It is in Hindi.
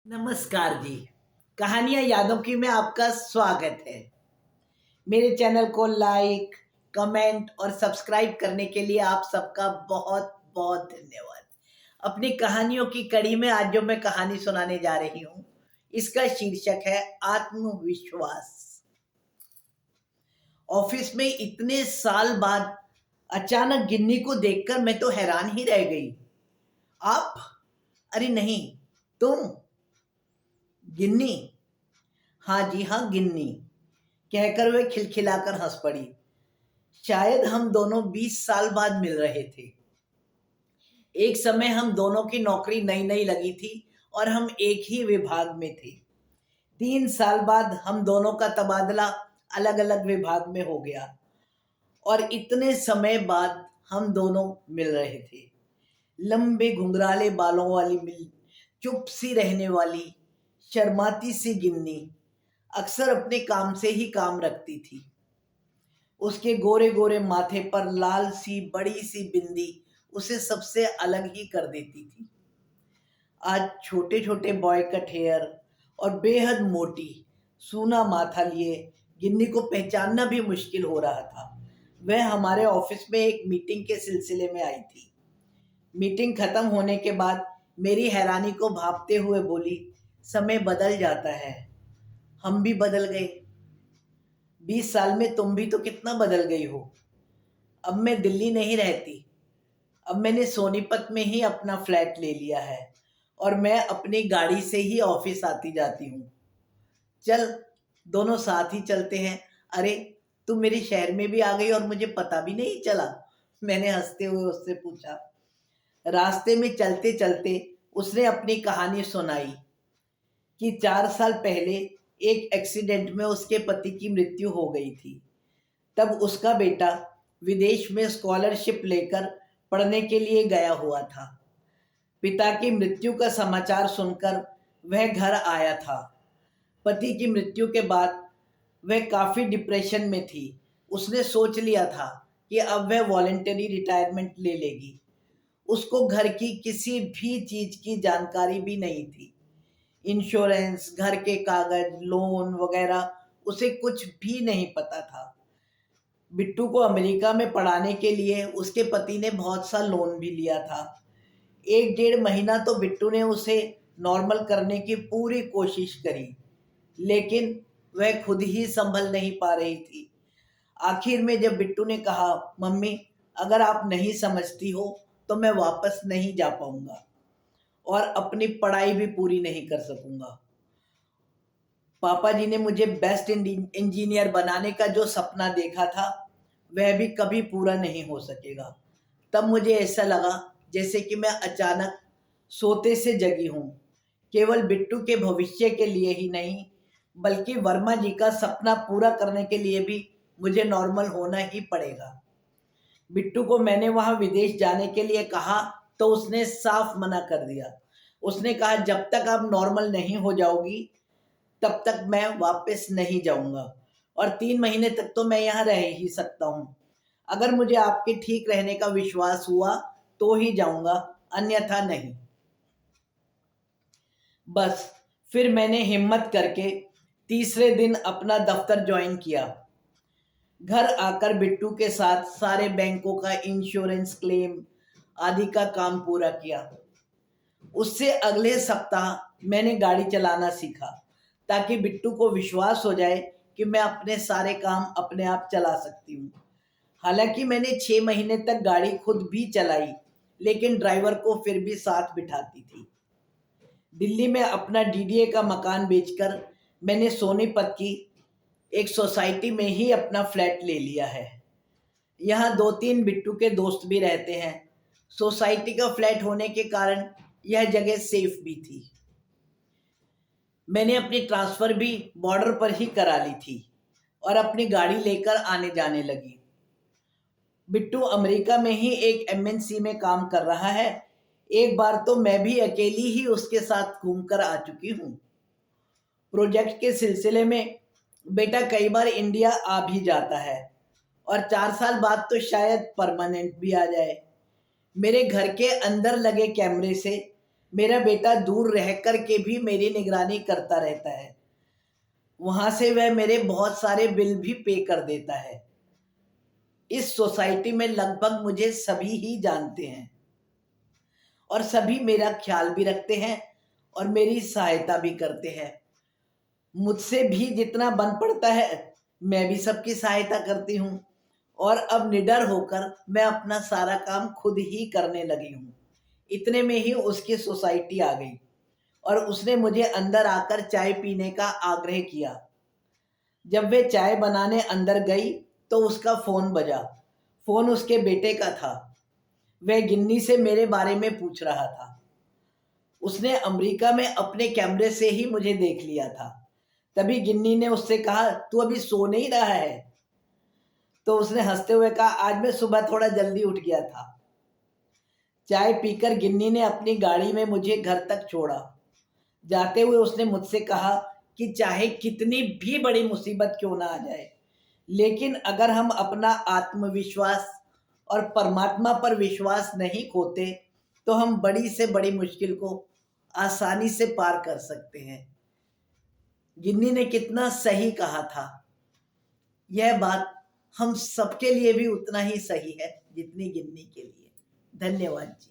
नमस्कार जी। कहानियाँ यादों की में आपका स्वागत है। मेरे चैनल को लाइक, कमेंट और सब्सक्राइब करने के लिए आप सबका बहुत-बहुत धन्यवाद। अपनी कहानियों की कड़ी में आज जो मैं कहानी सुनाने जा रही हूँ, इसका शीर्षक है आत्मविश्वास। ऑफिस में इतने साल बाद अचानक गिन्नी को देखकर मैं तो हैरान ही रह गई। आप? अरे नहीं, तुम? गिन्नी? हाँ जी हाँ, गिन्नी, कहकर वे खिलखिलाकर हंस पड़ी। शायद हम दोनों 20 साल बाद मिल रहे थे। एक समय हम दोनों की नौकरी नई नई लगी थी और हम एक ही विभाग में थे। 3 साल बाद हम दोनों का तबादला अलग अलग विभाग में हो गया और इतने समय बाद हम दोनों मिल रहे थे। लंबे घुंघराले बालों वाली मिल चुप सी रहने वाली शर्माती सी गिन्नी अक्सर अपने काम से ही काम रखती थी। उसके गोरे गोरे माथे पर लाल सी बड़ी सी बिंदी उसे सबसे अलग ही कर देती थी। आज छोटे छोटे बॉय कट हेयर और बेहद मोटी सूना माथा लिए गिन्नी को पहचानना भी मुश्किल हो रहा था। वह हमारे ऑफिस में एक मीटिंग के सिलसिले में आई थी। मीटिंग खत्म होने के बाद मेरी हैरानी को भांपते हुए बोली, समय बदल जाता है, हम भी बदल गए। 20 साल में तुम भी तो कितना बदल गई हो। अब मैं दिल्ली नहीं रहती। अब मैंने सोनीपत में ही अपना फ्लैट ले लिया है और मैं अपनी गाड़ी से ही ऑफिस आती जाती हूँ। चल, दोनों साथ ही चलते हैं। अरे, तुम मेरे शहर में भी आ गई और मुझे पता भी नहीं चला, मैंने हंसते हुए उससे पूछा। रास्ते में चलते चलते उसने अपनी कहानी सुनाई कि 4 साल पहले एक एक्सीडेंट में उसके पति की मृत्यु हो गई थी। तब उसका बेटा विदेश में स्कॉलरशिप लेकर पढ़ने के लिए गया हुआ था। पिता की मृत्यु का समाचार सुनकर वह घर आया था। पति की मृत्यु के बाद वह काफ़ी डिप्रेशन में थी। उसने सोच लिया था कि अब वह वॉलंटरी रिटायरमेंट ले लेगी। उसको घर की किसी भी चीज़ की जानकारी भी नहीं थी। इंश्योरेंस, घर के कागज, लोन वगैरह उसे कुछ भी नहीं पता था। बिट्टू को अमेरिका में पढ़ाने के लिए उसके पति ने बहुत सा लोन भी लिया था। 1 डेढ़ महीना तो बिट्टू ने उसे नॉर्मल करने की पूरी कोशिश करी, लेकिन वह खुद ही संभल नहीं पा रही थी। आखिर में जब बिट्टू ने कहा, मम्मी, अगर आप नहीं समझती हो तो मैं वापस नहीं जा पाऊंगा और अपनी पढ़ाई भी पूरी नहीं कर सकूंगा। पापा जी ने मुझे बेस्ट इंजीनियर बनाने का जो सपना देखा था वह भी कभी पूरा नहीं हो सकेगा। तब मुझे ऐसा लगा जैसे कि मैं अचानक सोते से जगी हूँ। केवल बिट्टू के भविष्य के लिए ही नहीं, बल्कि वर्मा जी का सपना पूरा करने के लिए भी मुझे नॉर्मल होना ही पड़ेगा। बिट्टू को मैंने वहाँ विदेश जाने के लिए कहा तो उसने साफ मना कर दिया। उसने कहा, जब तक आप नॉर्मल नहीं हो जाओगी तब तक मैं वापस नहीं जाऊंगा और 3 महीने तक तो मैं यहाँ रह ही सकता हूँ। अगर मुझे आपके ठीक रहने का विश्वास हुआ तो ही जाऊंगा, अन्यथा नहीं। बस, फिर मैंने हिम्मत करके तीसरे दिन अपना दफ्तर ज्वाइन किया। घर आकर बिट्टू के साथ सारे बैंकों का इंश्योरेंस क्लेम आदि का काम पूरा किया। उससे अगले सप्ताह मैंने गाड़ी चलाना सीखा ताकि बिट्टू को विश्वास हो जाए कि मैं अपने सारे काम अपने आप चला सकती हूँ। हालांकि मैंने 6 महीने तक गाड़ी खुद भी चलाई, लेकिन ड्राइवर को फिर भी साथ बिठाती थी। दिल्ली में अपना डीडीए का मकान बेचकर मैंने सोनीपत की एक सोसाइटी में ही अपना फ्लैट ले लिया है। यहाँ 2-3 बिट्टू के दोस्त भी रहते हैं। सोसाइटी का फ्लैट होने के कारण यह जगह सेफ भी थी। मैंने अपनी ट्रांसफ़र भी बॉर्डर पर ही करा ली थी और अपनी गाड़ी लेकर आने जाने लगी। बिट्टू अमेरिका में ही एक एमएनसी में काम कर रहा है। एक बार तो मैं भी अकेली ही उसके साथ घूमकर आ चुकी हूँ। प्रोजेक्ट के सिलसिले में बेटा कई बार इंडिया आ भी जाता है और 4 साल बाद तो शायद परमानेंट भी आ जाए। मेरे घर के अंदर लगे कैमरे से मेरा बेटा दूर रह कर के भी मेरी निगरानी करता रहता है। वहां से वह मेरे बहुत सारे बिल भी पे कर देता है। इस सोसाइटी में लगभग मुझे सभी ही जानते हैं और सभी मेरा ख्याल भी रखते हैं और मेरी सहायता भी करते हैं। मुझसे भी जितना बन पड़ता है मैं भी सबकी सहायता करती हूँ और अब निडर होकर मैं अपना सारा काम खुद ही करने लगी हूँ। इतने में ही उसकी सोसाइटी आ गई और उसने मुझे अंदर आकर चाय पीने का आग्रह किया। जब वे चाय बनाने अंदर गई तो उसका फोन बजा। फोन उसके बेटे का था। वह गिन्नी से मेरे बारे में पूछ रहा था। उसने अमेरिका में अपने कैमरे से ही मुझे देख लिया था। तभी गिन्नी ने उससे कहा, तू अभी सो नहीं रहा है? तो उसने हंसते हुए कहा, आज मैं सुबह थोड़ा जल्दी उठ गया था। चाय पीकर गिन्नी ने अपनी गाड़ी में मुझे घर तक छोड़ा। जाते हुए उसने मुझसे कहा कि चाहे कितनी भी बड़ी मुसीबत क्यों ना आ जाए, लेकिन अगर हम अपना आत्मविश्वास और परमात्मा पर विश्वास नहीं खोते तो हम बड़ी से बड़ी मुश्किल को आसानी से पार कर सकते हैं। गिन्नी ने कितना सही कहा था। यह बात हम सबके लिए भी उतना ही सही है जितनी गिन्नी के लिए। धन्यवाद जी।